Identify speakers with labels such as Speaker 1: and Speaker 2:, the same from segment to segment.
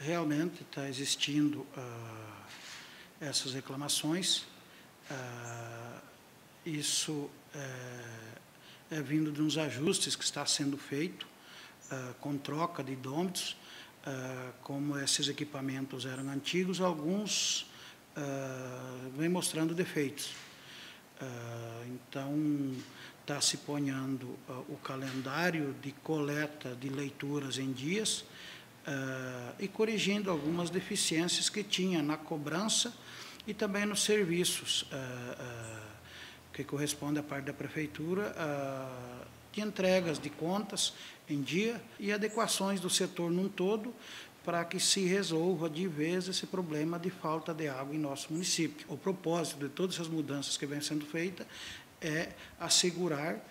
Speaker 1: realmente está existindo essas reclamações. Isso é vindo de uns ajustes que está sendo feito com troca de hidrômetros. Como esses equipamentos eram antigos, alguns vêm mostrando defeitos. Então, está se ponhando o calendário de coleta de leituras em dias e corrigindo algumas deficiências que tinha na cobrança e também nos serviços que corresponde à parte da Prefeitura, de entregas de contas em dia e adequações do setor num todo para que se resolva de vez esse problema de falta de água em nosso município. O propósito de todas essas mudanças que vêm sendo feitas é assegurar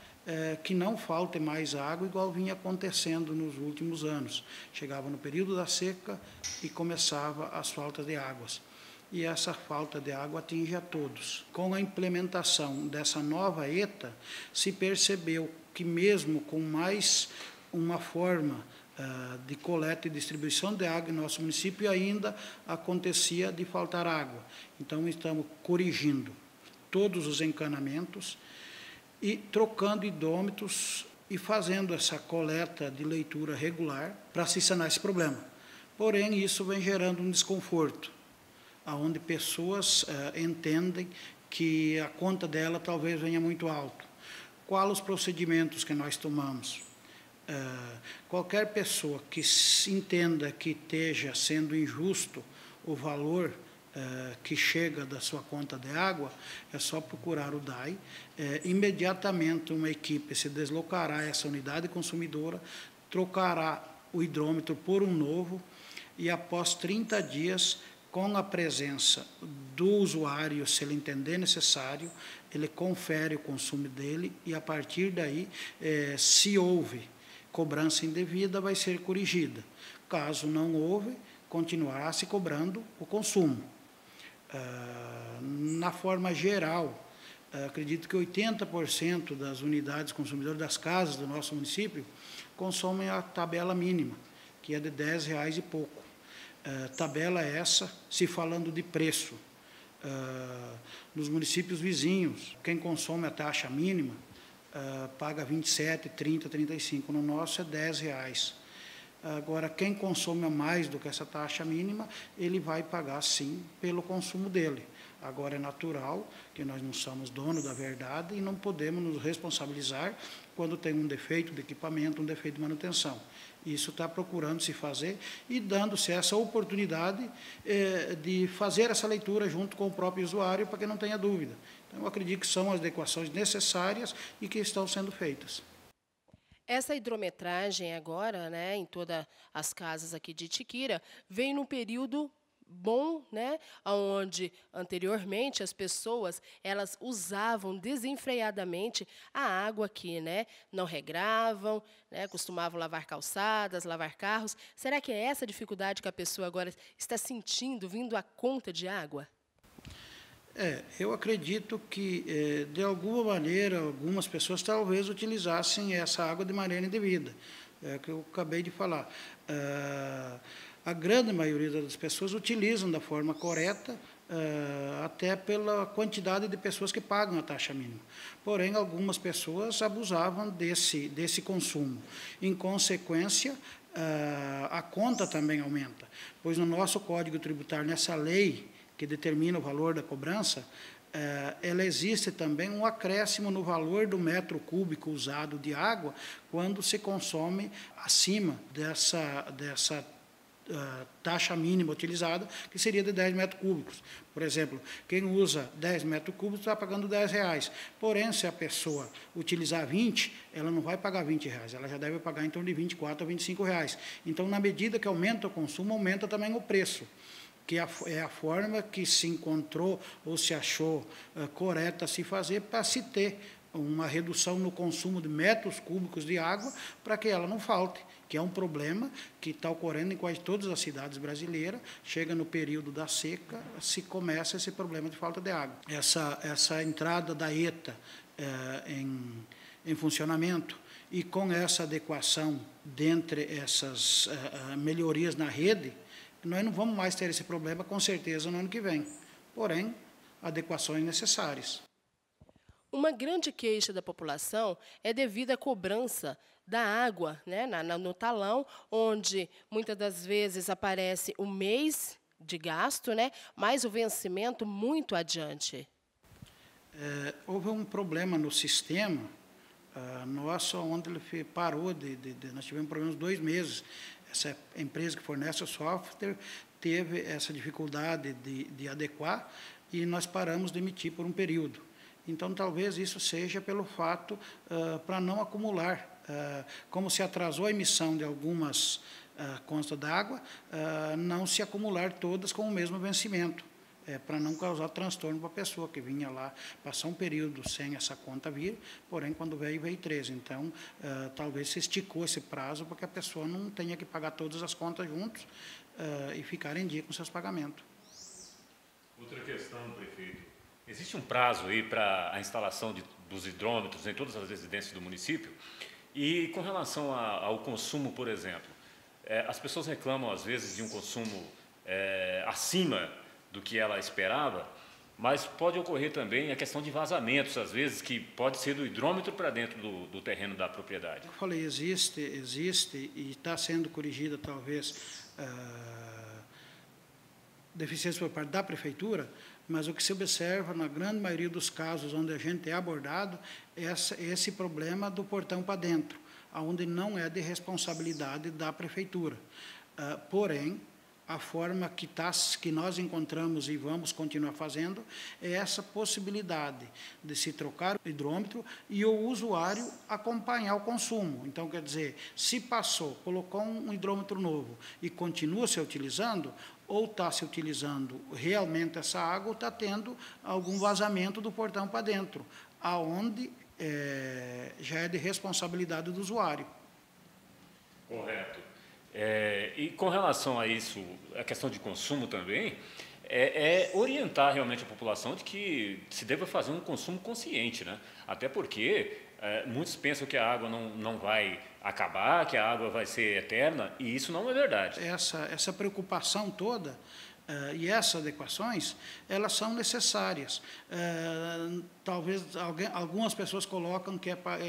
Speaker 1: que não falte mais água, igual vinha acontecendo nos últimos anos. Chegava no período da seca e começava as faltas de águas. E essa falta de água atinge a todos. Com a implementação dessa nova ETA, se percebeu que mesmo com mais uma forma de coleta e distribuição de água em nosso município, ainda acontecia de faltar água. Então, estamos corrigindo todos os encanamentos e trocando hidrômetros e fazendo essa coleta de leitura regular para se sanar esse problema. Porém, isso vem gerando um desconforto, onde pessoas entendem que a conta dela talvez venha muito alto. Quais os procedimentos que nós tomamos? Qualquer pessoa que se entenda que esteja sendo injusto o valor que chega da sua conta de água, é só procurar o DAI. Imediatamente uma equipe se deslocará a essa unidade consumidora, trocará o hidrômetro por um novo e após 30 dias, com a presença do usuário, se ele entender necessário, ele confere o consumo dele e, a partir daí, se houve cobrança indevida, vai ser corrigida. Caso não houve, continuará se cobrando o consumo. Na forma geral, acredito que 80% das unidades consumidoras das casas do nosso município consomem a tabela mínima, que é de R$10 e pouco. Tabela essa, se falando de preço. Nos municípios vizinhos, quem consome a taxa mínima paga 27, 30, 35. No nosso é R$10. Agora, quem consome mais do que essa taxa mínima, ele vai pagar, sim, pelo consumo dele. Agora, é natural que nós não somos donos da verdade e não podemos nos responsabilizar quando tem um defeito de equipamento, um defeito de manutenção. Isso está procurando se fazer e dando-se essa oportunidade de fazer essa leitura junto com o próprio usuário, para que não tenha dúvida. Então, eu acredito que são as adequações necessárias e que estão sendo feitas.
Speaker 2: Essa hidrometragem agora, né, em todas as casas aqui de Itiquira, vem num período bom, né, onde anteriormente as pessoas elas usavam desenfreadamente a água aqui, né, não regravam, né, costumavam lavar calçadas, lavar carros. Será que é essa dificuldade que a pessoa agora está sentindo vindo à conta de água?
Speaker 1: Eu acredito que, de alguma maneira, algumas pessoas talvez utilizassem essa água de maneira indevida. É o que eu acabei de falar. A grande maioria das pessoas utilizam da forma correta, até pela quantidade de pessoas que pagam a taxa mínima. Porém, algumas pessoas abusavam desse consumo. Em consequência, a conta também aumenta, pois no nosso Código Tributário, nessa lei que determina o valor da cobrança, ela existe também um acréscimo no valor do metro cúbico usado de água quando se consome acima dessa taxa mínima utilizada, que seria de 10 metros cúbicos. Por exemplo, quem usa 10 metros cúbicos está pagando R$10. Porém, se a pessoa utilizar 20, ela não vai pagar R$20, ela já deve pagar em torno de R$24 a R$25. Então, na medida que aumenta o consumo, aumenta também o preço, que é a forma que se encontrou ou se achou correta a se fazer para se ter uma redução no consumo de metros cúbicos de água para que ela não falte, que é um problema que está ocorrendo em quase todas as cidades brasileiras. Chega no período da seca, se começa esse problema de falta de água. Essa entrada da ETA em funcionamento e com essa adequação dentre essas melhorias na rede, Nós não vamos mais ter esse problema, com certeza, no ano que vem. Porém, adequações necessárias.
Speaker 2: Uma grande queixa da população é devido à cobrança da água, né, no talão, onde muitas das vezes aparece o mês de gasto, né, mas o vencimento muito adiante.
Speaker 1: Houve um problema no sistema nosso, onde ele parou nós tivemos problemas 2 meses. Essa empresa que fornece o software teve essa dificuldade de adequar e nós paramos de emitir por um período. Então, talvez isso seja pelo fato, para não acumular, como se atrasou a emissão de algumas contas d'água, não se acumular todas com o mesmo vencimento, para não causar transtorno para a pessoa que vinha lá, passar um período sem essa conta vir, porém, quando veio 13. Então, talvez se esticou esse prazo para que a pessoa não tenha que pagar todas as contas juntos e ficar em dia com seus pagamentos.
Speaker 3: Outra questão, prefeito. Existe um prazo aí para a instalação dos hidrômetros em todas as residências do município? E com relação ao consumo, por exemplo, as pessoas reclamam, às vezes, de um consumo acima do que ela esperava, mas pode ocorrer também a questão de vazamentos, às vezes, que pode ser do hidrômetro para dentro do terreno da propriedade.
Speaker 1: Eu falei, existe e está sendo corrigida, talvez, deficiência por parte da prefeitura, mas o que se observa, na grande maioria dos casos onde a gente é abordado, é esse problema do portão para dentro, onde não é de responsabilidade da prefeitura. Porém, a forma que nós encontramos e vamos continuar fazendo é essa possibilidade de se trocar o hidrômetro e o usuário acompanhar o consumo. Então, quer dizer, se passou, colocou um hidrômetro novo e continua se utilizando, ou está se utilizando realmente essa água, ou está tendo algum vazamento do portão para dentro, aonde já é de responsabilidade do usuário.
Speaker 3: Correto. E com relação a isso, a questão de consumo também, orientar realmente a população de que se deva fazer um consumo consciente, né? Até porque muitos pensam que a água não vai acabar, que a água vai ser eterna, e isso não é verdade.
Speaker 1: Essa preocupação toda e essas adequações, elas são necessárias. Talvez algumas pessoas colocam que é para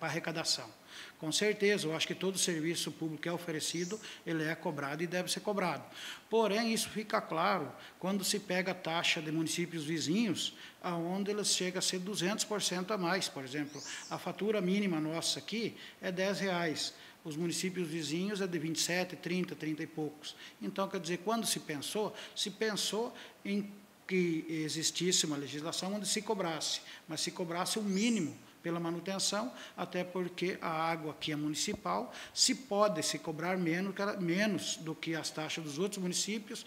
Speaker 1: arrecadação. Com certeza, eu acho que todo serviço público que é oferecido, ele é cobrado e deve ser cobrado. Porém, isso fica claro quando se pega a taxa de municípios vizinhos, onde eles chegam a ser 200% a mais. Por exemplo, a fatura mínima nossa aqui é R$10. Os municípios vizinhos é de 27, 30, 30 e poucos. Então, quer dizer, quando se pensou em que existisse uma legislação onde se cobrasse, mas se cobrasse o mínimo pela manutenção, até porque a água aqui é municipal, se pode se cobrar menos do que as taxas dos outros municípios,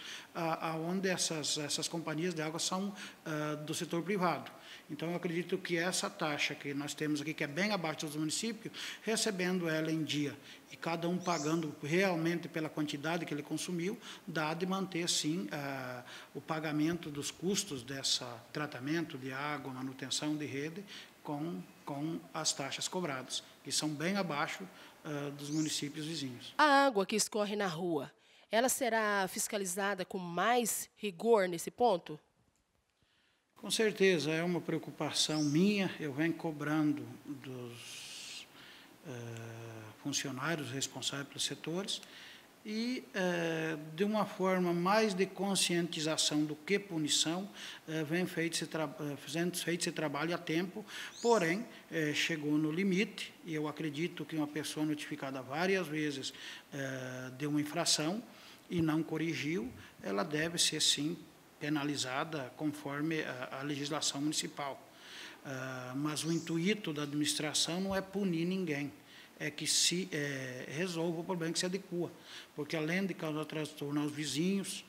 Speaker 1: onde essas companhias de água são do setor privado. Então, eu acredito que essa taxa que nós temos aqui, que é bem abaixo dos municípios, recebendo ela em dia, e cada um pagando realmente pela quantidade que ele consumiu, dá de manter, sim, o pagamento dos custos desse tratamento de água, manutenção de rede, com as taxas cobradas, que são bem abaixo dos municípios vizinhos.
Speaker 2: A água que escorre na rua, ela será fiscalizada com mais rigor nesse ponto?
Speaker 1: Com certeza, é uma preocupação minha. Eu venho cobrando dos funcionários responsáveis pelos setores e, de uma forma mais de conscientização do que punição, vem sendo feito esse trabalho a tempo, porém, chegou no limite, e eu acredito que uma pessoa notificada várias vezes de uma infração e não corrigiu, ela deve ser, sim, penalizada conforme a legislação municipal. Mas o intuito da administração não é punir ninguém, é que se resolva o problema, que se adequa, porque além de causar transtorno aos vizinhos,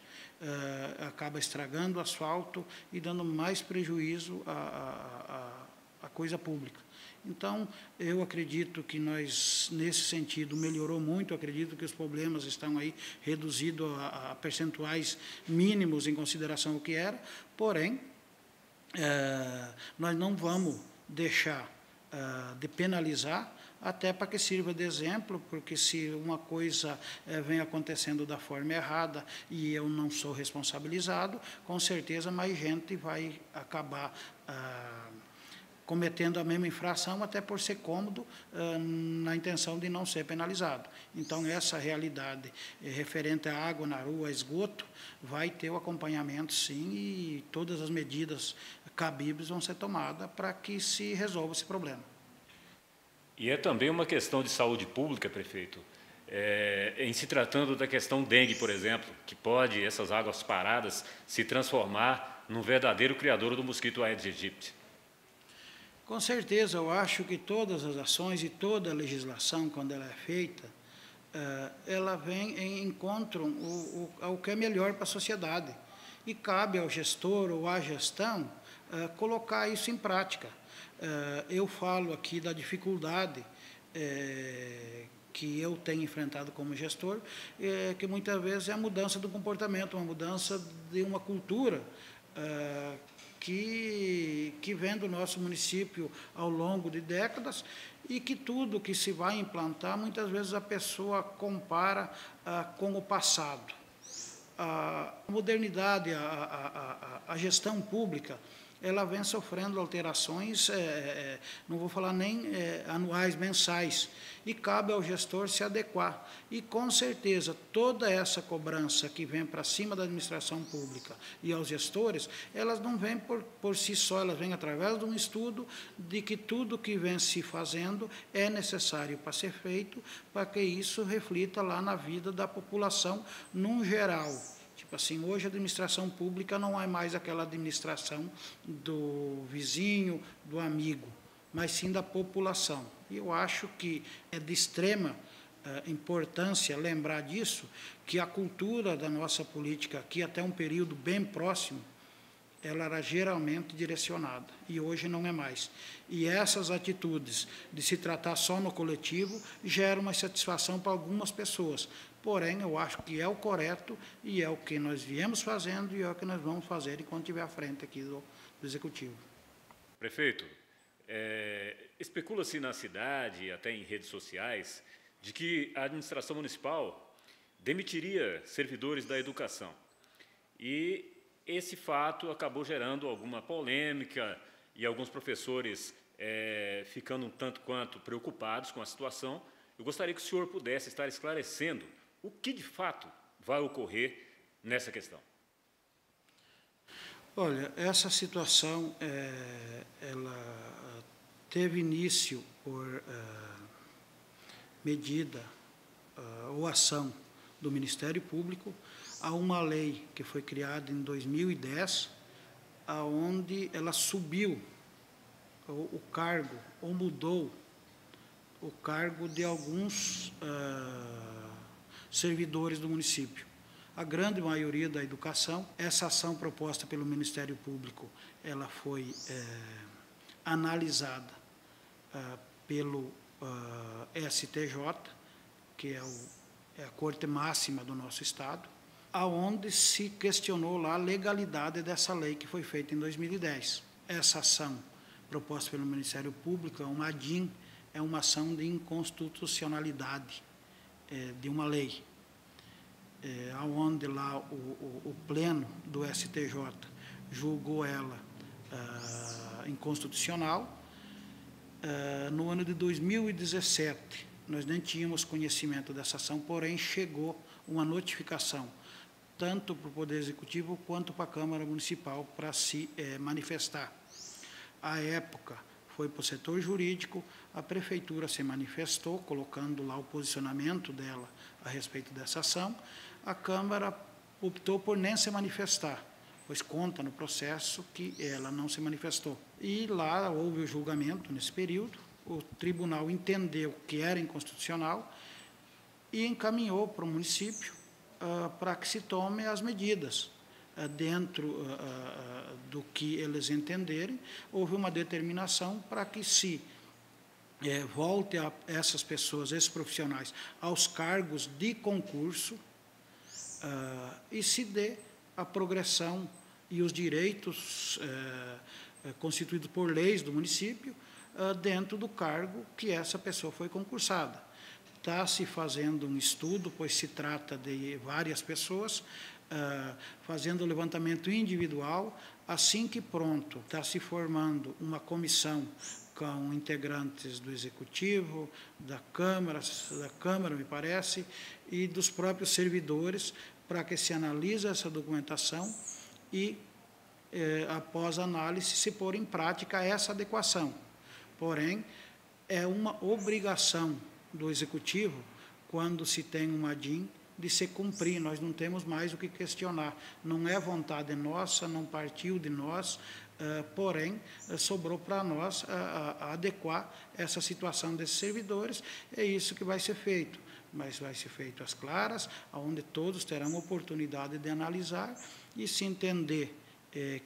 Speaker 1: acaba estragando o asfalto e dando mais prejuízo à coisa pública. Então, eu acredito que nós, nesse sentido, melhorou muito, eu acredito que os problemas estão aí reduzidos a percentuais mínimos em consideração ao que era, porém, nós não vamos deixar de penalizar até para que sirva de exemplo, porque se uma coisa vem acontecendo da forma errada e eu não sou responsabilizado, com certeza mais gente vai acabar cometendo a mesma infração, até por ser cômodo, na intenção de não ser penalizado. Então, essa realidade referente à água na rua, esgoto, vai ter o acompanhamento, sim, e todas as medidas cabíveis vão ser tomadas para que se resolva esse problema.
Speaker 3: E é também uma questão de saúde pública, prefeito. Em se tratando da questão dengue, por exemplo, que pode, essas águas paradas, se transformar num verdadeiro criador do mosquito Aedes aegypti.
Speaker 1: Com certeza, eu acho que todas as ações e toda a legislação, quando ela é feita, ela vem em encontro ao que é melhor para a sociedade. E cabe ao gestor ou à gestão colocar isso em prática. Eu falo aqui da dificuldade que eu tenho enfrentado como gestor, que muitas vezes é a mudança do comportamento, uma mudança de uma cultura que vem do nosso município ao longo de décadas e que tudo que se vai implantar, muitas vezes a pessoa compara com o passado. A modernidade, a gestão pública, ela vem sofrendo alterações, não vou falar nem anuais, mensais, e cabe ao gestor se adequar. E, com certeza, toda essa cobrança que vem para cima da administração pública e aos gestores, elas não vêm por si só, elas vêm através de um estudo de que tudo que vem se fazendo é necessário para ser feito, para que isso reflita lá na vida da população, num geral. Tipo assim, hoje a administração pública não é mais aquela administração do vizinho, do amigo, mas sim da população. E eu acho que é de extrema importância lembrar disso, que a cultura da nossa política aqui, até um período bem próximo, ela era geralmente direcionada, e hoje não é mais. E essas atitudes de se tratar só no coletivo geram uma satisfação para algumas pessoas. Porém, eu acho que é o correto e é o que nós viemos fazendo e é o que nós vamos fazer enquanto estiver à frente aqui do Executivo.
Speaker 3: Prefeito, especula-se na cidade, até em redes sociais, de que a administração municipal demitiria servidores da educação. E esse fato acabou gerando alguma polêmica e alguns professores ficando um tanto quanto preocupados com a situação. Eu gostaria que o senhor pudesse estar esclarecendo o que, de fato, vai ocorrer nessa questão.
Speaker 1: Olha, essa situação, ela teve início por medida ou ação do Ministério Público a uma lei que foi criada em 2010, aonde ela subiu o cargo, ou mudou o cargo de alguns servidores do município. A grande maioria da educação, essa ação proposta pelo Ministério Público, ela foi analisada pelo STJ, que é a Corte Máxima do nosso Estado, aonde se questionou lá a legalidade dessa lei que foi feita em 2010. Essa ação proposta pelo Ministério Público é uma ADIM, é uma ação de inconstitucionalidade de uma lei, onde lá o Pleno do STJ julgou ela inconstitucional. No ano de 2017, nós nem tínhamos conhecimento dessa ação, porém chegou uma notificação, tanto para o Poder Executivo quanto para a Câmara Municipal, para se manifestar. À época, foi para o setor jurídico, a Prefeitura se manifestou, colocando lá o posicionamento dela a respeito dessa ação. A Câmara optou por nem se manifestar, pois conta no processo que ela não se manifestou. E lá houve o julgamento nesse período, o tribunal entendeu que era inconstitucional e encaminhou para o município para que se tome as medidas. Dentro do que eles entenderem, houve uma determinação para que se volte a essas pessoas, esses profissionais, aos cargos de concurso e se dê a progressão e os direitos constituídos por leis do município dentro do cargo que essa pessoa foi concursada. Está se fazendo um estudo, pois se trata de várias pessoas, fazendo o levantamento individual. Assim que pronto, está se formando uma comissão com integrantes do Executivo, da Câmara, me parece, e dos próprios servidores, para que se analise essa documentação e, após análise, se pôr em prática essa adequação. Porém, é uma obrigação do Executivo, quando se tem uma DIN, de se cumprir. Nós não temos mais o que questionar. Não é vontade nossa, não partiu de nós, porém, sobrou para nós adequar essa situação desses servidores. É isso que vai ser feito. Mas vai ser feito às claras, onde todos terão oportunidade de analisar e, se entender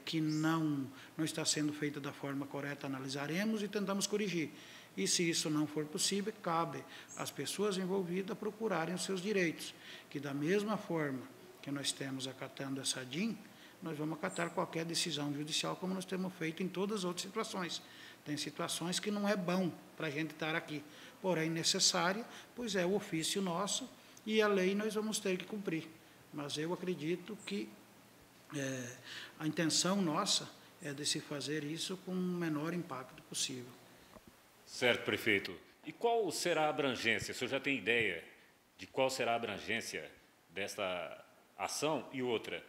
Speaker 1: que não está sendo feito da forma correta, analisaremos e tentamos corrigir. E, se isso não for possível, cabe às pessoas envolvidas procurarem os seus direitos, que, da mesma forma que nós temos acatando essa DIN, nós vamos acatar qualquer decisão judicial, como nós temos feito em todas as outras situações. Tem situações que não é bom para a gente estar aqui, porém necessária, pois é o ofício nosso e a lei nós vamos ter que cumprir. Mas eu acredito que a intenção nossa é de se fazer isso com o menor impacto possível.
Speaker 3: Certo, prefeito. E qual será a abrangência? O senhor já tem ideia de qual será a abrangência desta ação? E outra,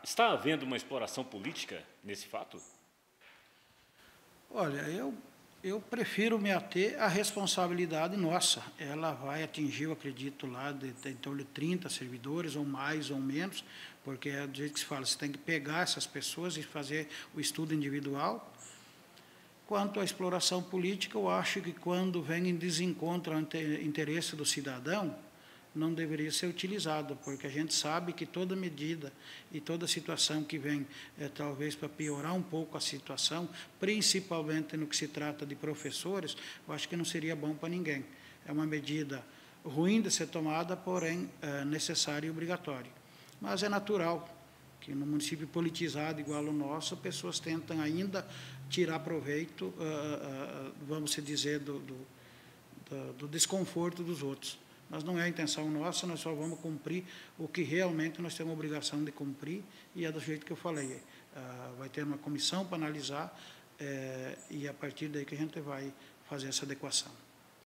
Speaker 3: está havendo uma exploração política nesse fato?
Speaker 1: Olha, eu prefiro me ater à responsabilidade nossa. Ela vai atingir, eu acredito, lá em torno de 30 servidores, ou mais ou menos, porque é do jeito que se fala, você tem que pegar essas pessoas e fazer o estudo individual. Quanto à exploração política, eu acho que, quando vem em desencontro ao interesse do cidadão, não deveria ser utilizado, porque a gente sabe que toda medida e toda situação que vem, talvez para piorar um pouco a situação, principalmente no que se trata de professores, eu acho que não seria bom para ninguém. É uma medida ruim de ser tomada, porém necessária e obrigatória. Mas é natural que, no município politizado igual o nosso, pessoas tentam ainda tirar proveito, vamos dizer, do desconforto dos outros. Mas não é a intenção nossa, nós só vamos cumprir o que realmente nós temos a obrigação de cumprir, e é do jeito que eu falei. Vai ter uma comissão para analisar, e a partir daí que a gente vai fazer essa adequação.